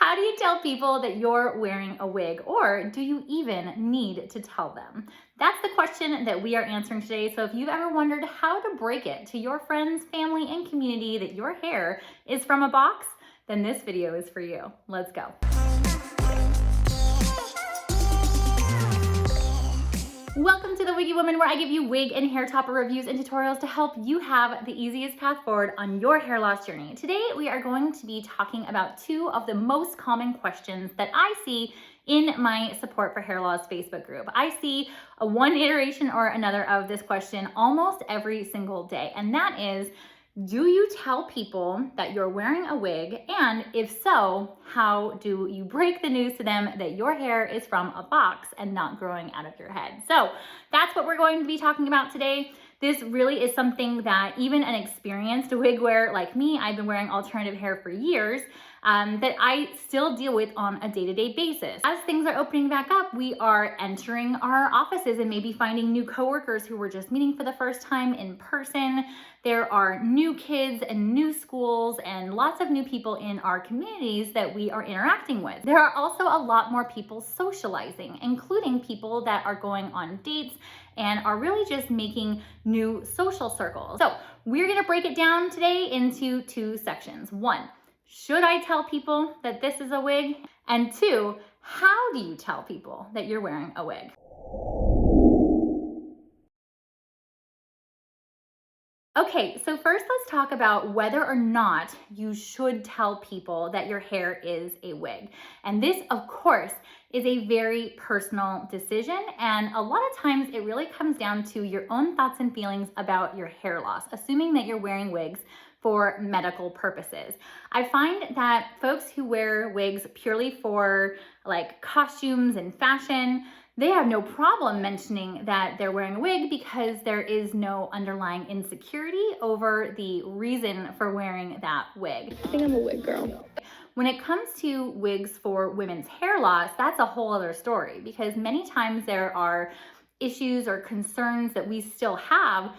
How do you tell people that you're wearing a wig, or do you even need to tell them? That's the question that we are answering today. So if you've ever wondered how to break it to your friends, family, and community that your hair is from a box, then this video is for you. Let's go. Welcome to the Wiggy Woman, where I give you wig and hair topper reviews and tutorials to help you have the easiest path forward on your hair loss journey. Today, we are going to be talking about two of the most common questions that I see in my Support for Hair Loss Facebook group. I see one iteration or another of this question almost every single day, and that is, do you tell people that you're wearing a wig? And if so, how do you break the news to them that your hair is from a box and not growing out of your head? So that's what we're going to be talking about today. This really is something that even an experienced wig wearer like me, I've been wearing alternative hair for years, that I still deal with on a day-to-day basis. As things are opening back up, we are entering our offices and maybe finding new coworkers who we're just meeting for the first time in person. There are new kids and new schools and lots of new people in our communities that we are interacting with. There are also a lot more people socializing, including people that are going on dates and are really just making new social circles. So we're gonna break it down today into two sections. One, should I tell people that this is a wig? And two, how do you tell people that you're wearing a wig? Okay, so first let's talk about whether or not you should tell people that your hair is a wig. And this, of course, is a very personal decision, and a lot of times it really comes down to your own thoughts and feelings about your hair loss, assuming that you're wearing wigs for medical purposes. I find that folks who wear wigs purely for like costumes and fashion, they have no problem mentioning that they're wearing a wig because there is no underlying insecurity over the reason for wearing that wig. I think I'm a wig girl. When it comes to wigs for women's hair loss, that's a whole other story, because many times there are issues or concerns that we still have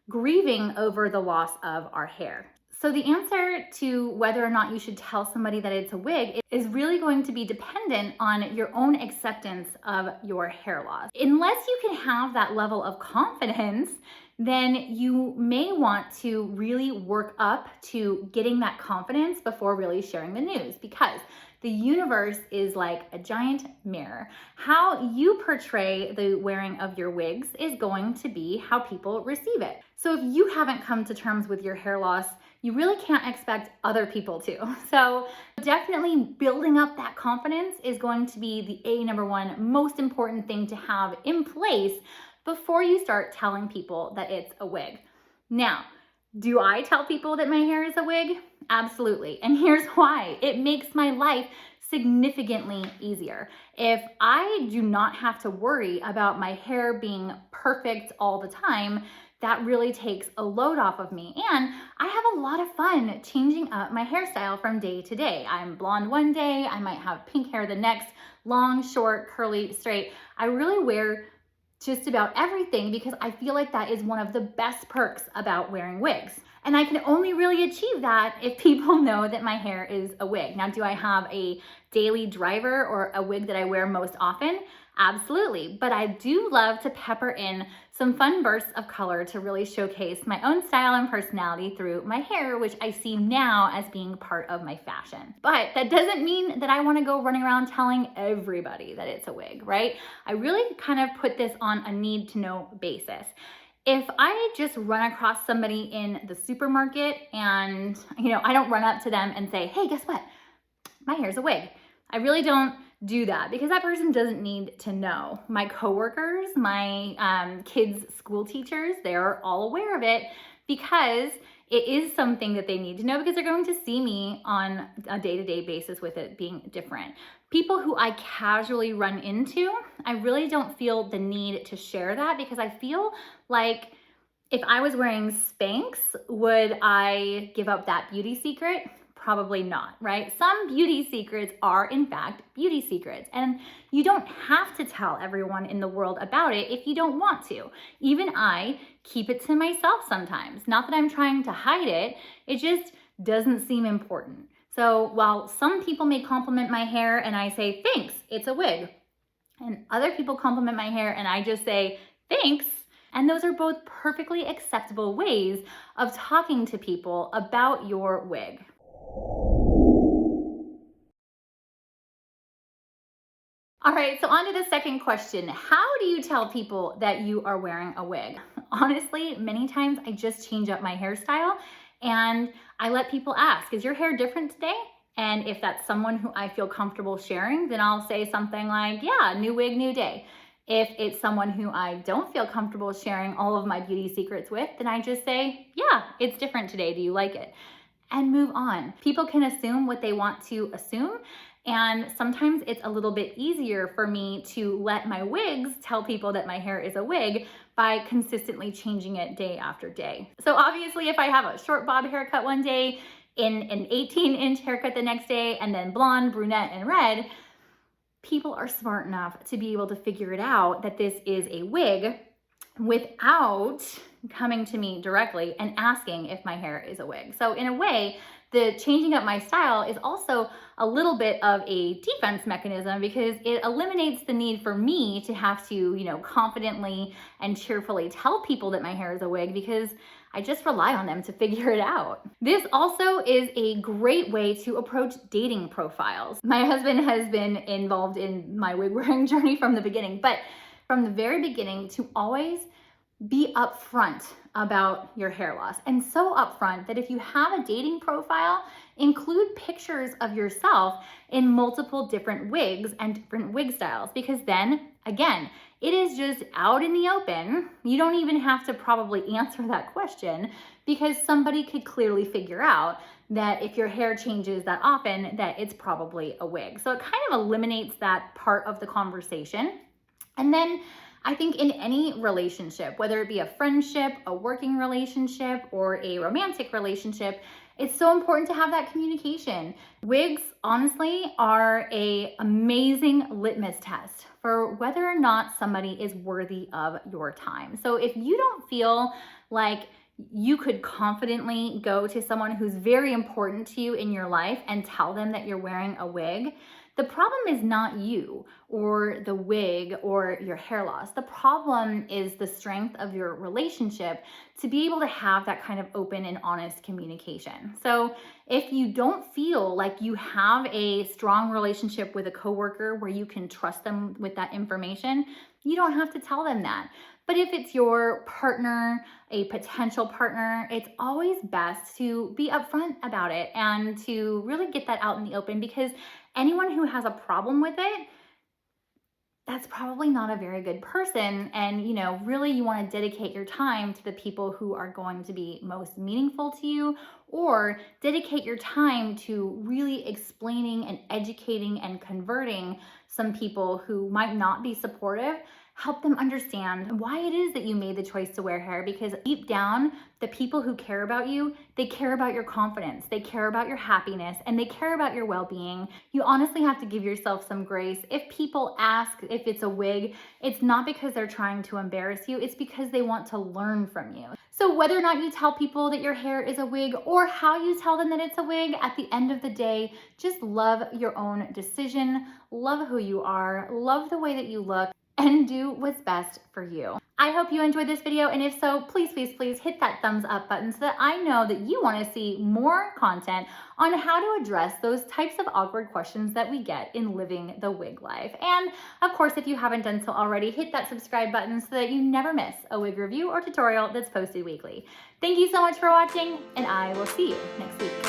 grieving over the loss of our hair. So the answer to whether or not you should tell somebody that it's a wig is really going to be dependent on your own acceptance of your hair loss. Unless you can have that level of confidence, then you may want to really work up to getting that confidence before really sharing the news, because the universe is like a giant mirror. How you portray the wearing of your wigs is going to be how people receive it. So if you haven't come to terms with your hair loss, you really can't expect other people to. So definitely building up that confidence is going to be the number one most important thing to have in place before you start telling people that it's a wig. Now, do I tell people that my hair is a wig? Absolutely. And here's why. It makes my life significantly easier. If I do not have to worry about my hair being perfect all the time, that really takes a load off of me. And I have a lot of fun changing up my hairstyle from day to day. I'm blonde one day, I might have pink hair the next, long, short, curly, straight. I really wear just about everything because I feel like that is one of the best perks about wearing wigs. And I can only really achieve that if people know that my hair is a wig. Now, do I have a daily driver or a wig that I wear most often? Absolutely, but I do love to pepper in some fun bursts of color to really showcase my own style and personality through my hair, which I see now as being part of my fashion. But that doesn't mean that I want to go running around telling everybody that it's a wig, right? I really kind of put this on a need to know basis. If I just run across somebody in the supermarket and, I don't run up to them and say, hey, guess what? My hair's a wig. I really don't do that because that person doesn't need to know. My coworkers, my kids' school teachers, they're all aware of it because it is something that they need to know because they're going to see me on a day-to-day basis with it being different. People who I casually run into, I really don't feel the need to share that because I feel like if I was wearing Spanx, would I give up that beauty secret? Probably not, right? Some beauty secrets are in fact beauty secrets, and you don't have to tell everyone in the world about it if you don't want to. Even I keep it to myself sometimes. Not that I'm trying to hide it, it just doesn't seem important. So while some people may compliment my hair and I say, thanks, it's a wig, and other people compliment my hair and I just say, thanks, and those are both perfectly acceptable ways of talking to people about your wig. All right, so on to the second question. How do you tell people that you are wearing a wig? Honestly, many times I just change up my hairstyle and I let people ask, is your hair different today? And if that's someone who I feel comfortable sharing, then I'll say something like, yeah, new wig, new day. If it's someone who I don't feel comfortable sharing all of my beauty secrets with, then I just say, yeah, it's different today. Do you like it? And move on. People can assume what they want to assume. And sometimes it's a little bit easier for me to let my wigs tell people that my hair is a wig by consistently changing it day after day. So obviously if I have a short bob haircut one day, in an 18-inch haircut the next day, and then blonde, brunette, and red, people are smart enough to be able to figure it out that this is a wig without coming to me directly and asking if my hair is a wig. So in a way, the changing up my style is also a little bit of a defense mechanism because it eliminates the need for me to have to, confidently and cheerfully tell people that my hair is a wig because I just rely on them to figure it out. This also is a great way to approach dating profiles. My husband has been involved in my wig wearing journey from the beginning, but from the very beginning to always be upfront about your hair loss, and so upfront that if you have a dating profile, include pictures of yourself in multiple different wigs and different wig styles, because then again, it is just out in the open. You don't even have to probably answer that question because somebody could clearly figure out that if your hair changes that often, that it's probably a wig. So it kind of eliminates that part of the conversation. And then I think in any relationship, whether it be a friendship, a working relationship, or a romantic relationship, it's so important to have that communication. Wigs, honestly, are an amazing litmus test for whether or not somebody is worthy of your time. So if you don't feel like you could confidently go to someone who's very important to you in your life and tell them that you're wearing a wig, the problem is not you or the wig or your hair loss. The problem is the strength of your relationship to be able to have that kind of open and honest communication. So if you don't feel like you have a strong relationship with a coworker where you can trust them with that information, you don't have to tell them that. But if it's your partner, a potential partner, it's always best to be upfront about it and to really get that out in the open, because anyone who has a problem with it, that's probably not a very good person. And, really you want to dedicate your time to the people who are going to be most meaningful to you, or dedicate your time to really explaining and educating and converting some people who might not be supportive. Help them understand why it is that you made the choice to wear hair, because deep down, the people who care about you, they care about your confidence, they care about your happiness, and they care about your well-being. You honestly have to give yourself some grace. If people ask if it's a wig, it's not because they're trying to embarrass you, it's because they want to learn from you. So whether or not you tell people that your hair is a wig or how you tell them that it's a wig, at the end of the day, just love your own decision, love who you are, love the way that you look, and do what's best for you. I hope you enjoyed this video, and if so, please, please, please hit that thumbs up button so that I know that you want to see more content on how to address those types of awkward questions that we get in living the wig life. And of course, if you haven't done so already, hit that subscribe button so that you never miss a wig review or tutorial that's posted weekly. Thank you so much for watching, and I will see you next week.